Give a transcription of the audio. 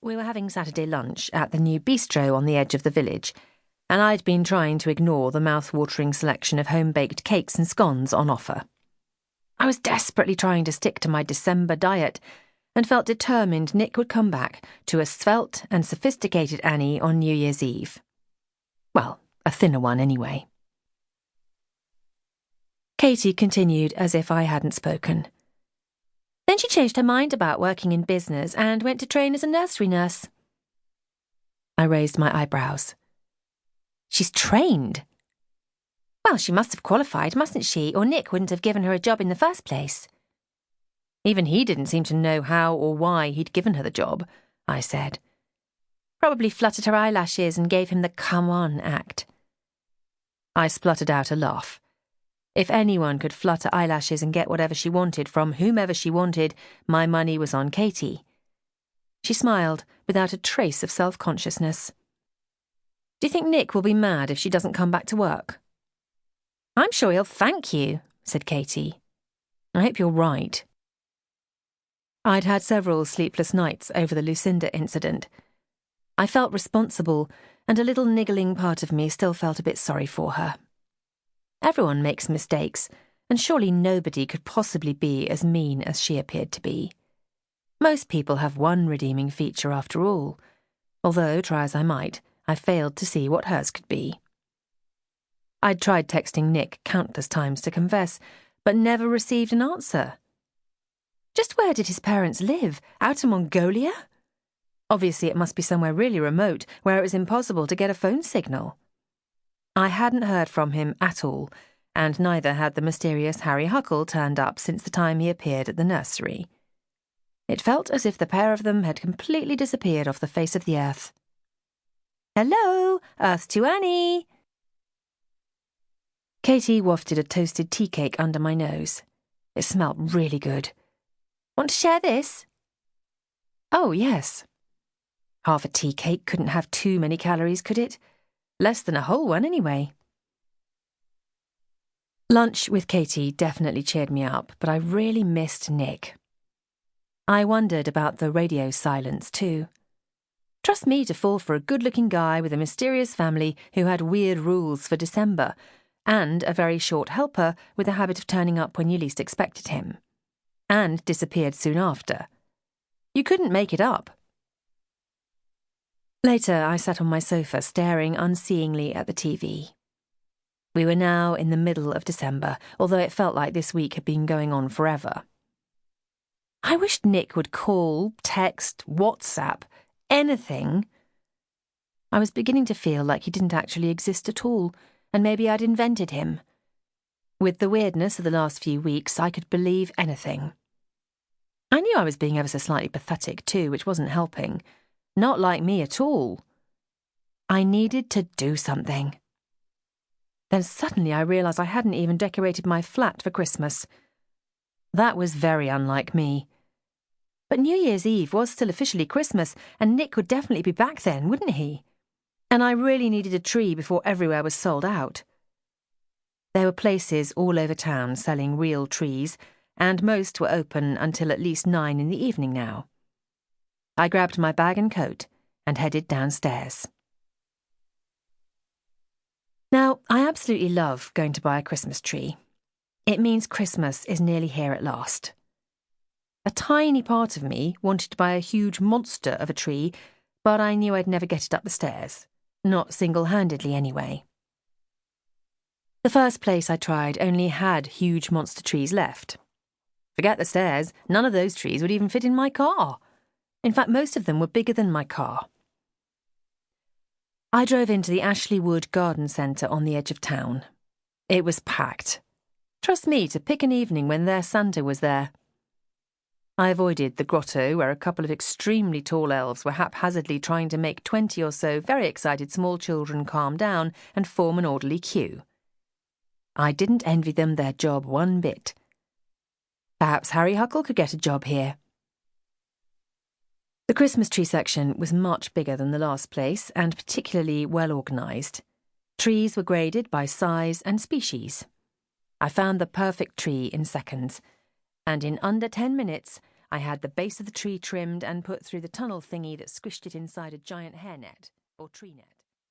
We were having Saturday lunch at the new bistro on the edge of the village, and I'd been trying to ignore the mouth-watering selection of home-baked cakes and scones on offer. I was desperately trying to stick to my December diet and felt determined Nik would come back to a svelte and sophisticated Annie on New Year's Eve. Well, a thinner one anyway. Katie continued as if I hadn't spoken. Then she changed her mind about working in business and went to train as a nursery nurse. I raised my eyebrows. She's trained? Well, she must have qualified, mustn't she, or Nik wouldn't have given her a job in the first place. Even he didn't seem to know how or why he'd given her the job, I said. Probably fluttered her eyelashes and gave him the come-on act. I spluttered out a laugh. If anyone could flutter eyelashes and get whatever she wanted from whomever she wanted, my money was on Katie. She smiled without a trace of self-consciousness. Do you think Nik will be mad if she doesn't come back to work? I'm sure he'll thank you, said Katie. I hope you're right. I'd had several sleepless nights over the Lucinda incident. I felt responsible, and a little niggling part of me still felt a bit sorry for her. Everyone makes mistakes, and surely nobody could possibly be as mean as she appeared to be. Most people have one redeeming feature after all, although, try as I might, I failed to see what hers could be. I'd tried texting Nik countless times to confess, but never received an answer. Just where did his parents live? Out in Mongolia? Obviously it must be somewhere really remote, where it was impossible to get a phone signal. I hadn't heard from him at all, and neither had the mysterious Harry Huckle turned up since the time he appeared at the nursery. It felt as if the pair of them had completely disappeared off the face of the earth. Hello, Earth to Annie! Katie wafted a toasted tea cake under my nose. It smelt really good. Want to share this? Oh, yes. Half a tea cake couldn't have too many calories, could it? Less than a whole one, anyway. Lunch with Katie definitely cheered me up, but I really missed Nik. I wondered about the radio silence, too. Trust me to fall for a good-looking guy with a mysterious family who had weird rules for December, and a very short helper with a habit of turning up when you least expected him. And disappeared soon after. You couldn't make it up. Later, I sat on my sofa staring unseeingly at the TV. We were now in the middle of December, although it felt like this week had been going on forever. I wished Nik would call, text, WhatsApp, anything. I was beginning to feel like he didn't actually exist at all, and maybe I'd invented him. With the weirdness of the last few weeks, I could believe anything. I knew I was being ever so slightly pathetic too, which wasn't helping. Not like me at all. I needed to do something. Then suddenly I realised I hadn't even decorated my flat for Christmas. That was very unlike me. But New Year's Eve was still officially Christmas, and Nik would definitely be back then, wouldn't he? And I really needed a tree before everywhere was sold out. There were places all over town selling real trees, and most were open until at least 9 in the evening now. I grabbed my bag and coat and headed downstairs. Now, I absolutely love going to buy a Christmas tree. It means Christmas is nearly here at last. A tiny part of me wanted to buy a huge monster of a tree, but I knew I'd never get it up the stairs. Not single-handedly, anyway. The first place I tried only had huge monster trees left. Forget the stairs, none of those trees would even fit in my car. In fact, most of them were bigger than my car. I drove into the Ashley Wood Garden Centre on the edge of town. It was packed. Trust me to pick an evening when their Santa was there. I avoided the grotto where a couple of extremely tall elves were haphazardly trying to make 20 or so very excited small children calm down and form an orderly queue. I didn't envy them their job one bit. Perhaps Harry Huckle could get a job here. The Christmas tree section was much bigger than the last place and particularly well organised. Trees were graded by size and species. I found the perfect tree in seconds, and in under 10 minutes I had the base of the tree trimmed and put through the tunnel thingy that squished it inside a giant hairnet, or tree net.